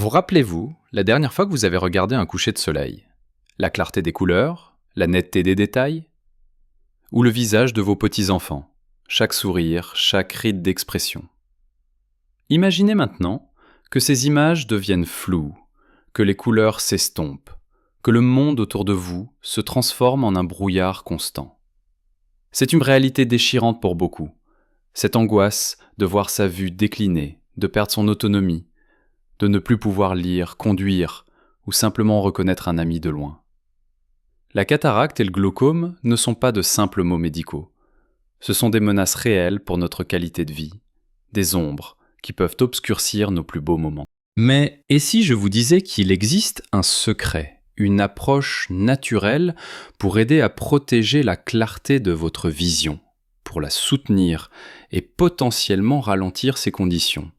Vous rappelez-vous, la dernière fois que vous avez regardé un coucher de soleil? La clarté des couleurs, la netteté des détails? Ou le visage de vos petits-enfants, chaque sourire, chaque ride d'expression? Imaginez maintenant que ces images deviennent floues, que les couleurs s'estompent, que le monde autour de vous se transforme en un brouillard constant. C'est une réalité déchirante pour beaucoup, cette angoisse de voir sa vue décliner, de perdre son autonomie, de ne plus pouvoir lire, conduire ou simplement reconnaître un ami de loin. La cataracte et le glaucome ne sont pas de simples mots médicaux. Ce sont des menaces réelles pour notre qualité de vie, des ombres qui peuvent obscurcir nos plus beaux moments. Mais et si je vous disais qu'il existe un secret, une approche naturelle pour aider à protéger la clarté de votre vision, pour la soutenir et potentiellement ralentir ses conditions?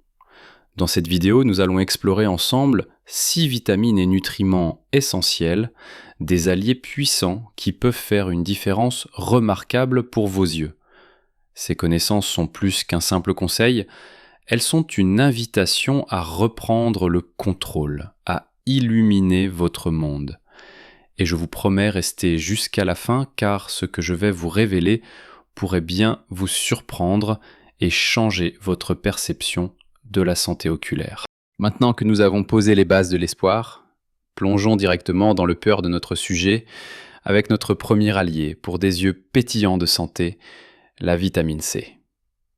Dans cette vidéo, nous allons explorer ensemble 6 vitamines et nutriments essentiels, des alliés puissants qui peuvent faire une différence remarquable pour vos yeux. Ces connaissances sont plus qu'un simple conseil, elles sont une invitation à reprendre le contrôle, à illuminer votre monde. Et je vous promets rester jusqu'à la fin car ce que je vais vous révéler pourrait bien vous surprendre et changer votre perception de la santé oculaire. Maintenant que nous avons posé les bases de l'espoir, plongeons directement dans le cœur de notre sujet avec notre premier allié pour des yeux pétillants de santé, la vitamine C.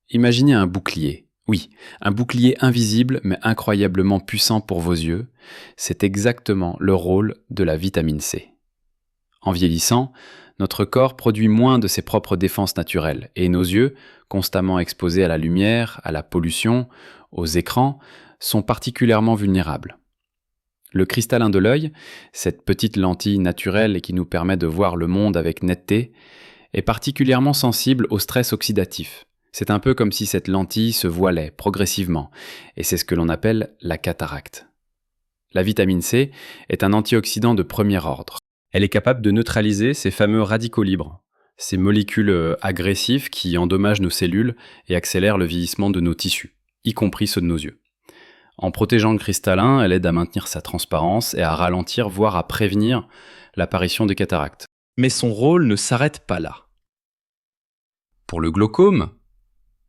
Imaginez un bouclier. Oui, un bouclier invisible mais incroyablement puissant pour vos yeux. C'est exactement le rôle de la vitamine C. En vieillissant, notre corps produit moins de ses propres défenses naturelles et nos yeux, constamment exposés à la lumière, à la pollution, aux écrans, sont particulièrement vulnérables. Le cristallin de l'œil, cette petite lentille naturelle et qui nous permet de voir le monde avec netteté, est particulièrement sensible au stress oxydatif. C'est un peu comme si cette lentille se voilait progressivement, et c'est ce que l'on appelle la cataracte. La vitamine C est un antioxydant de premier ordre. Elle est capable de neutraliser ces fameux radicaux libres, ces molécules agressives qui endommagent nos cellules et accélèrent le vieillissement de nos tissus, y compris ceux de nos yeux. En protégeant le cristallin, elle aide à maintenir sa transparence et à ralentir, voire à prévenir l'apparition des cataractes. Mais son rôle ne s'arrête pas là. Pour le glaucome,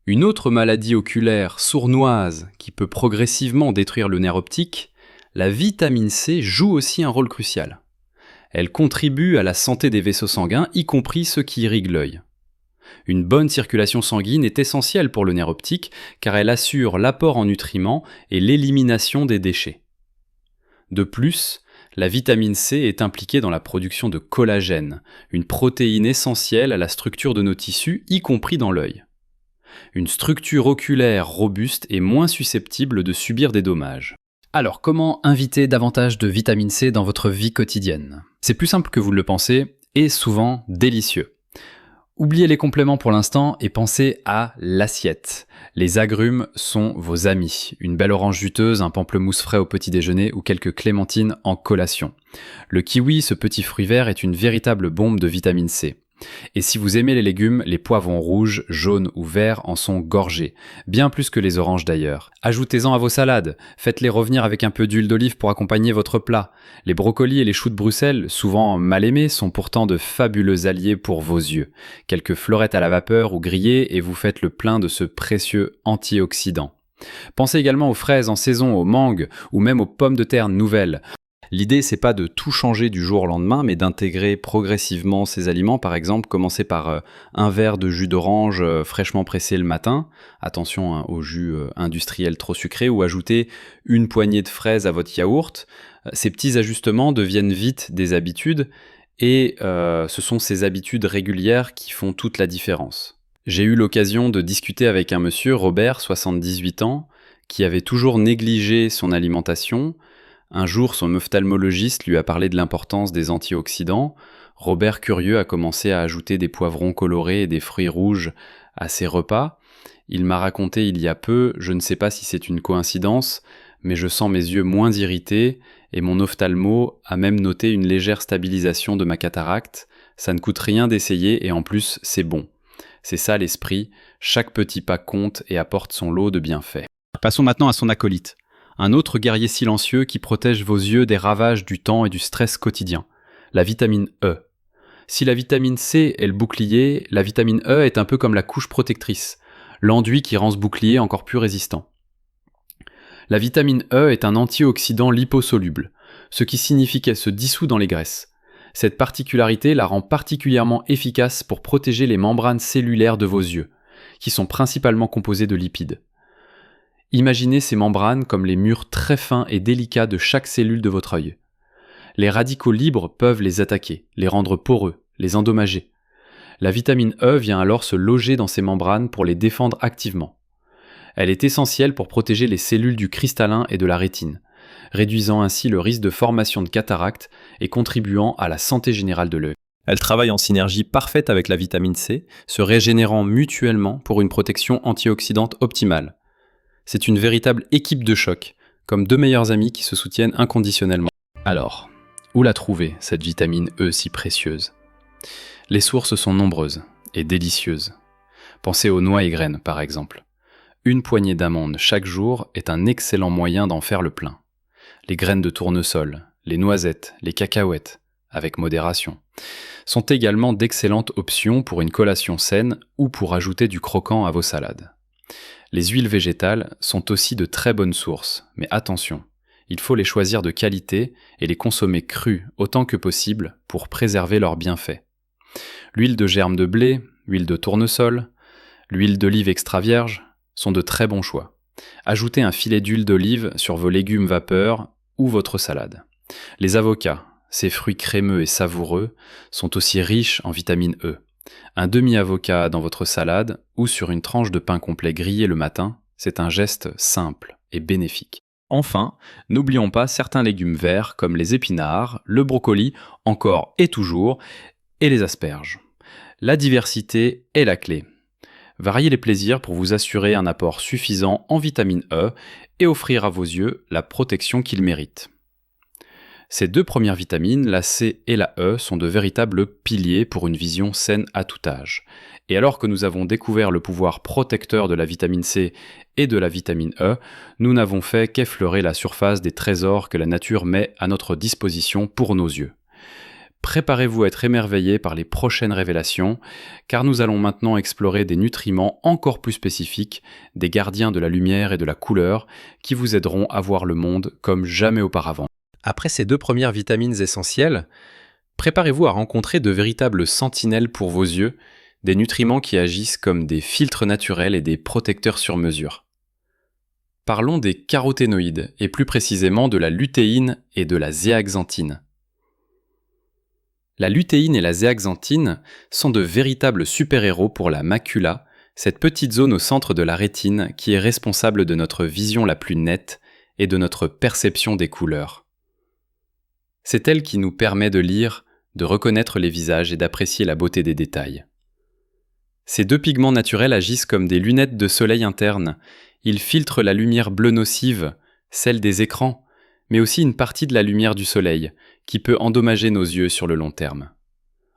une autre maladie oculaire sournoise qui peut progressivement détruire le nerf optique, la vitamine C joue aussi un rôle crucial. Elle contribue à la santé des vaisseaux sanguins, y compris ceux qui irriguent l'œil. Une bonne circulation sanguine est essentielle pour le nerf optique car elle assure l'apport en nutriments et l'élimination des déchets. De plus, la vitamine C est impliquée dans la production de collagène, une protéine essentielle à la structure de nos tissus, y compris dans l'œil. Une structure oculaire robuste est moins susceptible de subir des dommages. Alors, comment inviter davantage de vitamine C dans votre vie quotidienne? C'est plus simple que vous le pensez et souvent délicieux. Oubliez les compléments pour l'instant et pensez à l'assiette. Les agrumes sont vos amis. Une belle orange juteuse, un pamplemousse frais au petit déjeuner ou quelques clémentines en collation. Le kiwi, ce petit fruit vert, est une véritable bombe de vitamine C. Et si vous aimez les légumes, les poivrons rouges, jaunes ou verts en sont gorgés, bien plus que les oranges d'ailleurs. Ajoutez-en à vos salades, faites-les revenir avec un peu d'huile d'olive pour accompagner votre plat. Les brocolis et les choux de Bruxelles, souvent mal aimés, sont pourtant de fabuleux alliés pour vos yeux. Quelques florettes à la vapeur ou grillées et vous faites le plein de ce précieux antioxydant. Pensez également aux fraises en saison, aux mangues ou même aux pommes de terre nouvelles. L'idée, c'est pas de tout changer du jour au lendemain, mais d'intégrer progressivement ces aliments. Par exemple, commencer par un verre de jus d'orange fraîchement pressé le matin. Attention au jus industriel trop sucré. Ou ajouter une poignée de fraises à votre yaourt. Ces petits ajustements deviennent vite des habitudes. Et ce sont ces habitudes régulières qui font toute la différence. J'ai eu l'occasion de discuter avec un monsieur, Robert, 78 ans, qui avait toujours négligé son alimentation. Un jour, son ophtalmologiste lui a parlé de l'importance des antioxydants. Robert, curieux, a commencé à ajouter des poivrons colorés et des fruits rouges à ses repas. Il m'a raconté il y a peu, je ne sais pas si c'est une coïncidence, mais je sens mes yeux moins irrités et mon ophtalmo a même noté une légère stabilisation de ma cataracte. Ça ne coûte rien d'essayer et en plus, c'est bon. C'est ça l'esprit, chaque petit pas compte et apporte son lot de bienfaits. Passons maintenant à son acolyte. Un autre guerrier silencieux qui protège vos yeux des ravages du temps et du stress quotidien, la vitamine E. Si la vitamine C est le bouclier, la vitamine E est un peu comme la couche protectrice, l'enduit qui rend ce bouclier encore plus résistant. La vitamine E est un antioxydant liposoluble, ce qui signifie qu'elle se dissout dans les graisses. Cette particularité la rend particulièrement efficace pour protéger les membranes cellulaires de vos yeux, qui sont principalement composées de lipides. Imaginez ces membranes comme les murs très fins et délicats de chaque cellule de votre œil. Les radicaux libres peuvent les attaquer, les rendre poreux, les endommager. La vitamine E vient alors se loger dans ces membranes pour les défendre activement. Elle est essentielle pour protéger les cellules du cristallin et de la rétine, réduisant ainsi le risque de formation de cataracte et contribuant à la santé générale de l'œil. Elle travaille en synergie parfaite avec la vitamine C, se régénérant mutuellement pour une protection antioxydante optimale. C'est une véritable équipe de choc, comme deux meilleurs amis qui se soutiennent inconditionnellement. Alors, où la trouver, cette vitamine E si précieuse ? Les sources sont nombreuses et délicieuses. Pensez aux noix et graines, par exemple. Une poignée d'amandes chaque jour est un excellent moyen d'en faire le plein. Les graines de tournesol, les noisettes, les cacahuètes, avec modération, sont également d'excellentes options pour une collation saine ou pour ajouter du croquant à vos salades. Les huiles végétales sont aussi de très bonnes sources, mais attention, il faut les choisir de qualité et les consommer crues autant que possible pour préserver leurs bienfaits. L'huile de germe de blé, l'huile de tournesol, l'huile d'olive extra vierge sont de très bons choix. Ajoutez un filet d'huile d'olive sur vos légumes vapeur ou votre salade. Les avocats, ces fruits crémeux et savoureux, sont aussi riches en vitamine E. Un demi-avocat dans votre salade ou sur une tranche de pain complet grillé le matin, c'est un geste simple et bénéfique. Enfin, n'oublions pas certains légumes verts comme les épinards, le brocoli, encore et toujours, et les asperges. La diversité est la clé. Variez les plaisirs pour vous assurer un apport suffisant en vitamine E et offrir à vos yeux la protection qu'ils méritent. Ces deux premières vitamines, la C et la E, sont de véritables piliers pour une vision saine à tout âge. Et alors que nous avons découvert le pouvoir protecteur de la vitamine C et de la vitamine E, nous n'avons fait qu'effleurer la surface des trésors que la nature met à notre disposition pour nos yeux. Préparez-vous à être émerveillés par les prochaines révélations, car nous allons maintenant explorer des nutriments encore plus spécifiques, des gardiens de la lumière et de la couleur, qui vous aideront à voir le monde comme jamais auparavant. Après ces deux premières vitamines essentielles, préparez-vous à rencontrer de véritables sentinelles pour vos yeux, des nutriments qui agissent comme des filtres naturels et des protecteurs sur mesure. Parlons des caroténoïdes, et plus précisément de la lutéine et de la zéaxanthine. La lutéine et la zéaxanthine sont de véritables super-héros pour la macula, cette petite zone au centre de la rétine qui est responsable de notre vision la plus nette et de notre perception des couleurs. C'est elle qui nous permet de lire, de reconnaître les visages et d'apprécier la beauté des détails. Ces deux pigments naturels agissent comme des lunettes de soleil internes. Ils filtrent la lumière bleue nocive, celle des écrans, mais aussi une partie de la lumière du soleil, qui peut endommager nos yeux sur le long terme.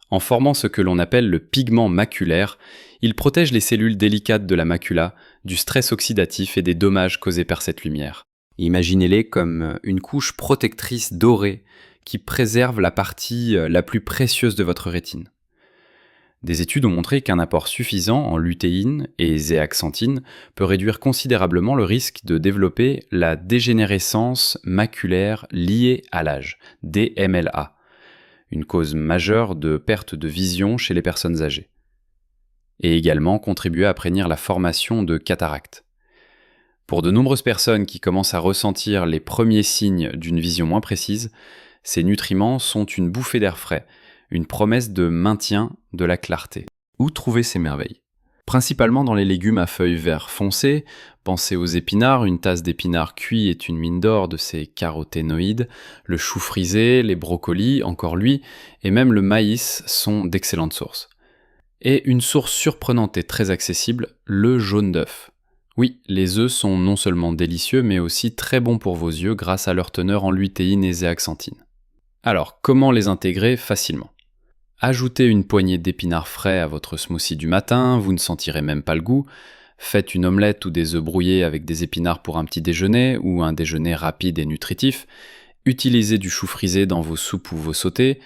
En formant ce que l'on appelle le pigment maculaire, il protège les cellules délicates de la macula du stress oxydatif et des dommages causés par cette lumière. Imaginez-les comme une couche protectrice dorée qui préserve la partie la plus précieuse de votre rétine. Des études ont montré qu'un apport suffisant en lutéine et zéaxanthine peut réduire considérablement le risque de développer la dégénérescence maculaire liée à l'âge, DMLA, une cause majeure de perte de vision chez les personnes âgées, et également contribuer à prévenir la formation de cataractes. Pour de nombreuses personnes qui commencent à ressentir les premiers signes d'une vision moins précise, ces nutriments sont une bouffée d'air frais, une promesse de maintien de la clarté. Où trouver ces merveilles ? Principalement dans les légumes à feuilles vert foncé, pensez aux épinards, une tasse d'épinards cuits est une mine d'or de ces caroténoïdes, le chou frisé, les brocolis, encore lui, et même le maïs sont d'excellentes sources. Et une source surprenante et très accessible, le jaune d'œuf. Oui, les œufs sont non seulement délicieux, mais aussi très bons pour vos yeux grâce à leur teneur en lutéine et zéaxanthine. Alors, comment les intégrer facilement ? Ajoutez une poignée d'épinards frais à votre smoothie du matin, vous ne sentirez même pas le goût. Faites une omelette ou des œufs brouillés avec des épinards pour un petit déjeuner ou un déjeuner rapide et nutritif. Utilisez du chou frisé dans vos soupes ou vos sautés.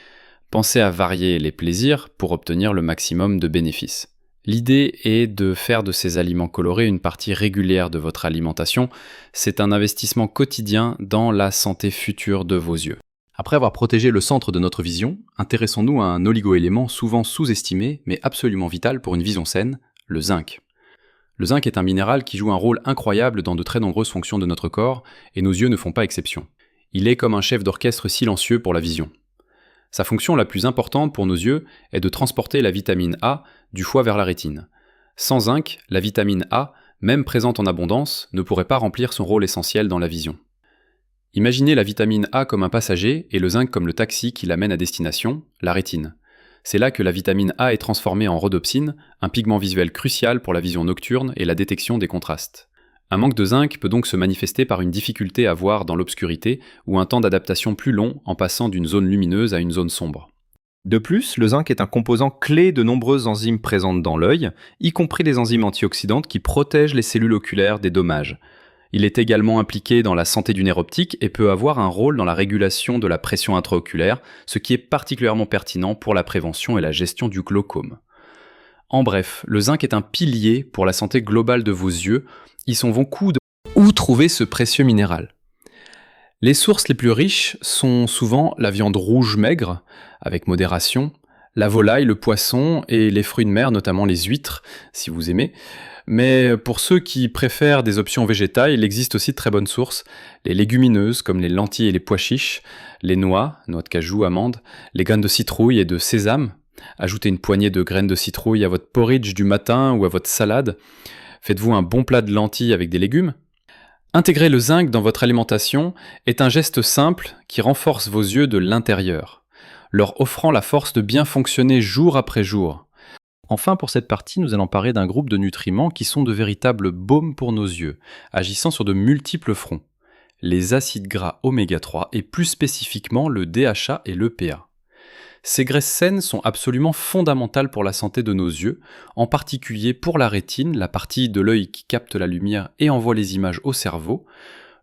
Pensez à varier les plaisirs pour obtenir le maximum de bénéfices. L'idée est de faire de ces aliments colorés une partie régulière de votre alimentation. C'est un investissement quotidien dans la santé future de vos yeux. Après avoir protégé le centre de notre vision, intéressons-nous à un oligoélément souvent sous-estimé mais absolument vital pour une vision saine, le zinc. Le zinc est un minéral qui joue un rôle incroyable dans de très nombreuses fonctions de notre corps et nos yeux ne font pas exception. Il est comme un chef d'orchestre silencieux pour la vision. Sa fonction la plus importante pour nos yeux est de transporter la vitamine A du foie vers la rétine. Sans zinc, la vitamine A, même présente en abondance, ne pourrait pas remplir son rôle essentiel dans la vision. Imaginez la vitamine A comme un passager et le zinc comme le taxi qui l'amène à destination, la rétine. C'est là que la vitamine A est transformée en rhodopsine, un pigment visuel crucial pour la vision nocturne et la détection des contrastes. Un manque de zinc peut donc se manifester par une difficulté à voir dans l'obscurité ou un temps d'adaptation plus long en passant d'une zone lumineuse à une zone sombre. De plus, le zinc est un composant clé de nombreuses enzymes présentes dans l'œil, y compris les enzymes antioxydantes qui protègent les cellules oculaires des dommages. Il est également impliqué dans la santé du nerf optique et peut avoir un rôle dans la régulation de la pression intraoculaire, ce qui est particulièrement pertinent pour la prévention et la gestion du glaucome. En bref, le zinc est un pilier pour la santé globale de vos yeux. Ils sont beaucoup de... Où trouver ce précieux minéral ? Les sources les plus riches sont souvent la viande rouge maigre, avec modération, la volaille, le poisson et les fruits de mer, notamment les huîtres, si vous aimez. Mais pour ceux qui préfèrent des options végétales, il existe aussi de très bonnes sources. Les légumineuses, comme les lentilles et les pois chiches, les noix de cajou, amandes, les graines de citrouille et de sésame. Ajoutez une poignée de graines de citrouille à votre porridge du matin ou à votre salade. Faites-vous un bon plat de lentilles avec des légumes. Intégrer le zinc dans votre alimentation est un geste simple qui renforce vos yeux de l'intérieur, leur offrant la force de bien fonctionner jour après jour. Enfin, pour cette partie, nous allons parler d'un groupe de nutriments qui sont de véritables baumes pour nos yeux, agissant sur de multiples fronts. Les acides gras oméga 3 et plus spécifiquement le DHA et l'EPA. Ces graisses saines sont absolument fondamentales pour la santé de nos yeux, en particulier pour la rétine, la partie de l'œil qui capte la lumière et envoie les images au cerveau.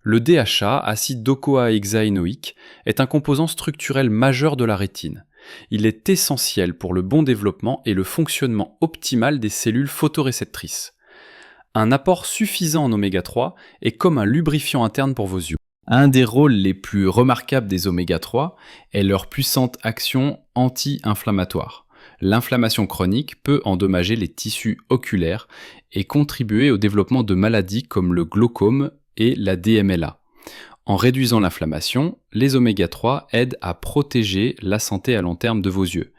Le DHA, acide docosahexaénoïque, est un composant structurel majeur de la rétine. Il est essentiel pour le bon développement et le fonctionnement optimal des cellules photoréceptrices. Un apport suffisant en oméga 3 est comme un lubrifiant interne pour vos yeux. Un des rôles les plus remarquables des oméga 3 est leur puissante action anti-inflammatoire. L'inflammation chronique peut endommager les tissus oculaires et contribuer au développement de maladies comme le glaucome et la DMLA. En réduisant l'inflammation, les oméga 3 aident à protéger la santé à long terme de vos yeux.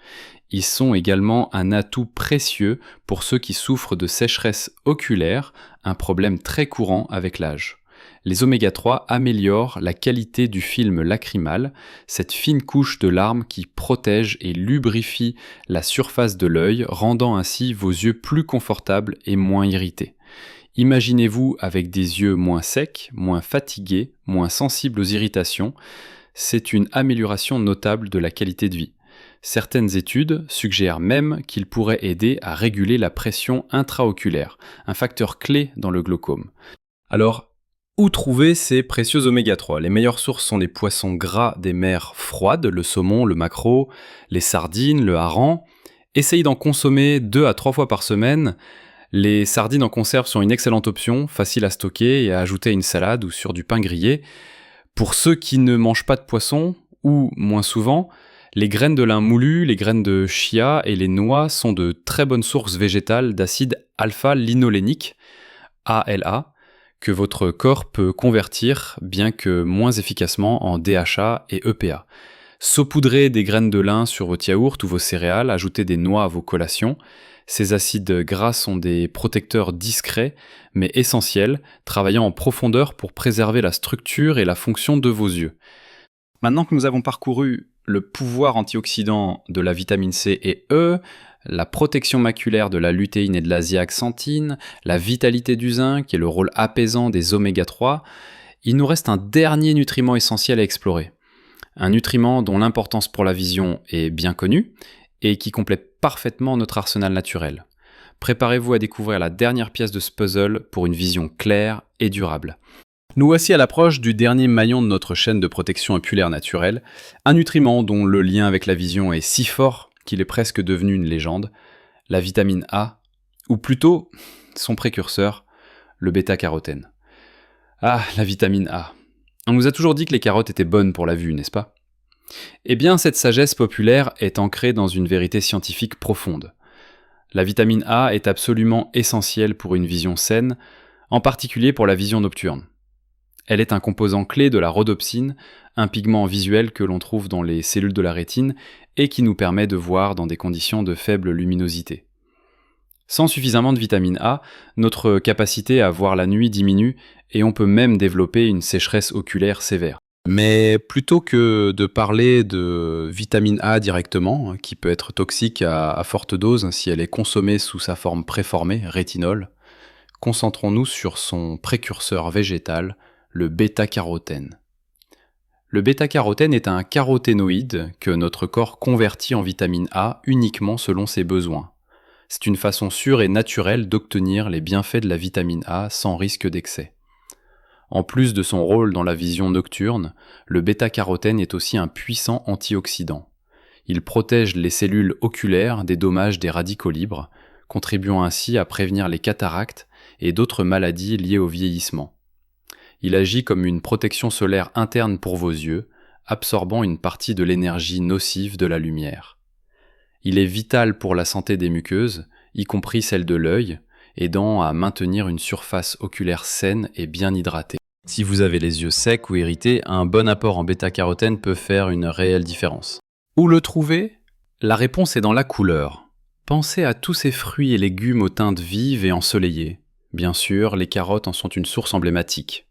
Ils sont également un atout précieux pour ceux qui souffrent de sécheresse oculaire, un problème très courant avec l'âge. Les oméga 3 améliorent la qualité du film lacrymal, cette fine couche de larmes qui protège et lubrifie la surface de l'œil, rendant ainsi vos yeux plus confortables et moins irrités. Imaginez-vous avec des yeux moins secs, moins fatigués, moins sensibles aux irritations. C'est une amélioration notable de la qualité de vie. Certaines études suggèrent même qu'il pourrait aider à réguler la pression intraoculaire, un facteur clé dans le glaucome. Alors, où trouver ces précieux oméga 3 ? Les meilleures sources sont les poissons gras des mers froides, le saumon, le maquereau, les sardines, le hareng. Essayez d'en consommer 2 à 3 fois par semaine. Les sardines en conserve sont une excellente option, facile à stocker et à ajouter à une salade ou sur du pain grillé. Pour ceux qui ne mangent pas de poisson, ou moins souvent, les graines de lin moulu, les graines de chia et les noix sont de très bonnes sources végétales d'acide alpha-linolénique, ALA, que votre corps peut convertir, bien que moins efficacement, en DHA et EPA. Saupoudrez des graines de lin sur votre yaourt ou vos céréales, ajoutez des noix à vos collations. Ces acides gras sont des protecteurs discrets, mais essentiels, travaillant en profondeur pour préserver la structure et la fonction de vos yeux. Maintenant que nous avons parcouru le pouvoir antioxydant de la vitamine C et E, la protection maculaire de la lutéine et de la zeaxanthine, la vitalité du zinc et le rôle apaisant des oméga 3, il nous reste un dernier nutriment essentiel à explorer. Un nutriment dont l'importance pour la vision est bien connue et qui complète parfaitement notre arsenal naturel. Préparez-vous à découvrir la dernière pièce de ce puzzle pour une vision claire et durable. Nous voici à l'approche du dernier maillon de notre chaîne de protection oculaire naturelle, un nutriment dont le lien avec la vision est si fort qu'il est presque devenu une légende, la vitamine A, ou plutôt son précurseur, le bêta-carotène. Ah, la vitamine A. On nous a toujours dit que les carottes étaient bonnes pour la vue, n'est-ce pas ? Eh bien, cette sagesse populaire est ancrée dans une vérité scientifique profonde. La vitamine A est absolument essentielle pour une vision saine, en particulier pour la vision nocturne. Elle est un composant clé de la rhodopsine, un pigment visuel que l'on trouve dans les cellules de la rétine et qui nous permet de voir dans des conditions de faible luminosité. Sans suffisamment de vitamine A, notre capacité à voir la nuit diminue et on peut même développer une sécheresse oculaire sévère. Mais plutôt que de parler de vitamine A directement, qui peut être toxique à forte dose si elle est consommée sous sa forme préformée, rétinol, concentrons-nous sur son précurseur végétal, le bêta-carotène. Le bêta-carotène est un caroténoïde que notre corps convertit en vitamine A uniquement selon ses besoins. C'est une façon sûre et naturelle d'obtenir les bienfaits de la vitamine A sans risque d'excès. En plus de son rôle dans la vision nocturne, le bêta-carotène est aussi un puissant antioxydant. Il protège les cellules oculaires des dommages des radicaux libres, contribuant ainsi à prévenir les cataractes et d'autres maladies liées au vieillissement. Il agit comme une protection solaire interne pour vos yeux, absorbant une partie de l'énergie nocive de la lumière. Il est vital pour la santé des muqueuses, y compris celle de l'œil, aidant à maintenir une surface oculaire saine et bien hydratée. Si vous avez les yeux secs ou irrités, un bon apport en bêta-carotène peut faire une réelle différence. Où le trouver ? La réponse est dans la couleur. Pensez à tous ces fruits et légumes aux teintes vives et ensoleillées. Bien sûr, les carottes en sont une source emblématique.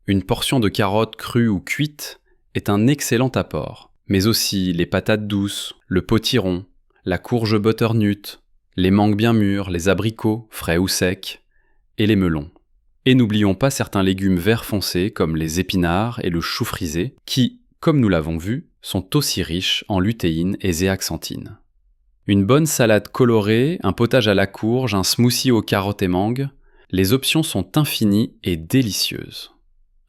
Une portion de carottes crues ou cuites est un excellent apport, mais aussi les patates douces, le potiron, la courge butternut, les mangues bien mûres, les abricots, frais ou secs, et les melons. Et n'oublions pas certains légumes verts foncés comme les épinards et le chou frisé, qui, comme nous l'avons vu, sont aussi riches en lutéine et zéaxanthine. Une bonne salade colorée, un potage à la courge, un smoothie aux carottes et mangues, les options sont infinies et délicieuses.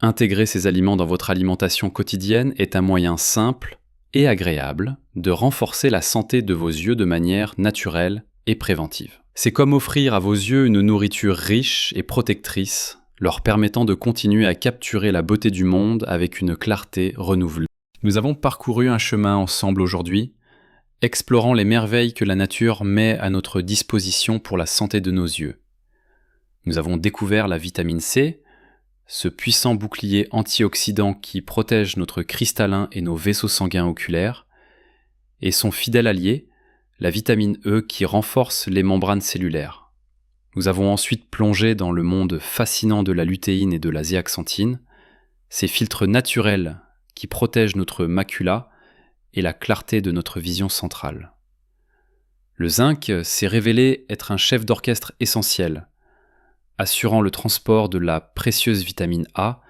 Intégrer ces aliments dans votre alimentation quotidienne est un moyen simple et agréable de renforcer la santé de vos yeux de manière naturelle et préventive. C'est comme offrir à vos yeux une nourriture riche et protectrice, leur permettant de continuer à capturer la beauté du monde avec une clarté renouvelée. Nous avons parcouru un chemin ensemble aujourd'hui, explorant les merveilles que la nature met à notre disposition pour la santé de nos yeux. Nous avons découvert la vitamine C, ce puissant bouclier antioxydant qui protège notre cristallin et nos vaisseaux sanguins oculaires, et son fidèle allié, la vitamine E qui renforce les membranes cellulaires. Nous avons ensuite plongé dans le monde fascinant de la lutéine et de la zéaxanthine, ces filtres naturels qui protègent notre macula et la clarté de notre vision centrale. Le zinc s'est révélé être un chef d'orchestre essentiel, assurant le transport de la précieuse vitamine A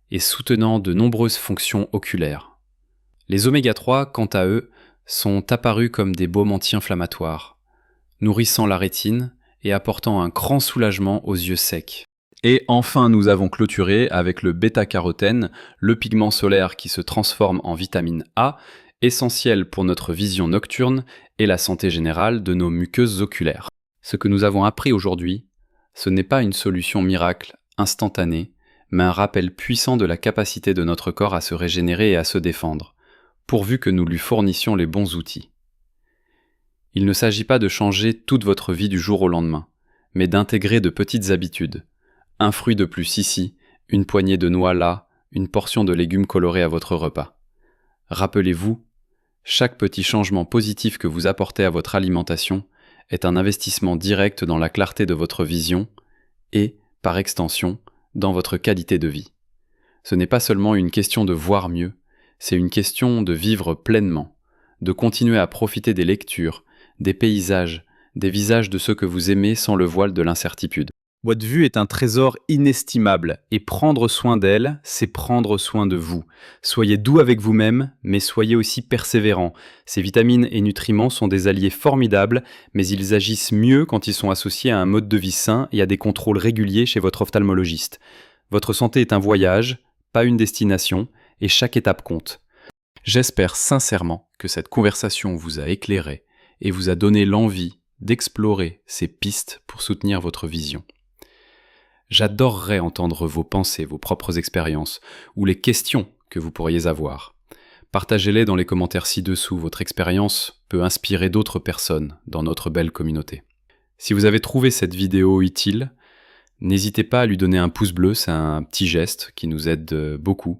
et soutenant de nombreuses fonctions oculaires. Les oméga 3, quant à eux, sont apparus comme des baumes anti-inflammatoires, nourrissant la rétine et apportant un grand soulagement aux yeux secs. Et enfin, nous avons clôturé avec le bêta-carotène, le pigment solaire qui se transforme en vitamine A, essentiel pour notre vision nocturne et la santé générale de nos muqueuses oculaires. Ce que nous avons appris aujourd'hui, ce n'est pas une solution miracle, instantanée, mais un rappel puissant de la capacité de notre corps à se régénérer et à se défendre, pourvu que nous lui fournissions les bons outils. Il ne s'agit pas de changer toute votre vie du jour au lendemain, mais d'intégrer de petites habitudes. Un fruit de plus ici, une poignée de noix là, une portion de légumes colorés à votre repas. Rappelez-vous, chaque petit changement positif que vous apportez à votre alimentation est un investissement direct dans la clarté de votre vision et, par extension, dans votre qualité de vie. Ce n'est pas seulement une question de voir mieux, c'est une question de vivre pleinement, de continuer à profiter des lectures, des paysages, des visages de ceux que vous aimez sans le voile de l'incertitude. Votre vue est un trésor inestimable, et prendre soin d'elle, c'est prendre soin de vous. Soyez doux avec vous-même, mais soyez aussi persévérant. Ces vitamines et nutriments sont des alliés formidables, mais ils agissent mieux quand ils sont associés à un mode de vie sain et à des contrôles réguliers chez votre ophtalmologiste. Votre santé est un voyage, pas une destination, et chaque étape compte. J'espère sincèrement que cette conversation vous a éclairé et vous a donné l'envie d'explorer ces pistes pour soutenir votre vision. J'adorerais entendre vos pensées, vos propres expériences, ou les questions que vous pourriez avoir. Partagez-les dans les commentaires ci-dessous, votre expérience peut inspirer d'autres personnes dans notre belle communauté. Si vous avez trouvé cette vidéo utile, n'hésitez pas à lui donner un pouce bleu, c'est un petit geste qui nous aide beaucoup.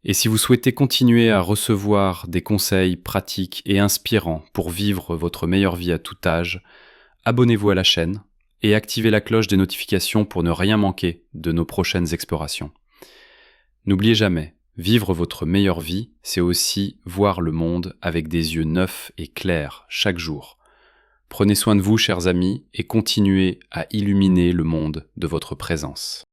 Et si vous souhaitez continuer à recevoir des conseils pratiques et inspirants pour vivre votre meilleure vie à tout âge, abonnez-vous à la chaîne et activez la cloche des notifications pour ne rien manquer de nos prochaines explorations. N'oubliez jamais, vivre votre meilleure vie, c'est aussi voir le monde avec des yeux neufs et clairs chaque jour. Prenez soin de vous, chers amis, et continuez à illuminer le monde de votre présence.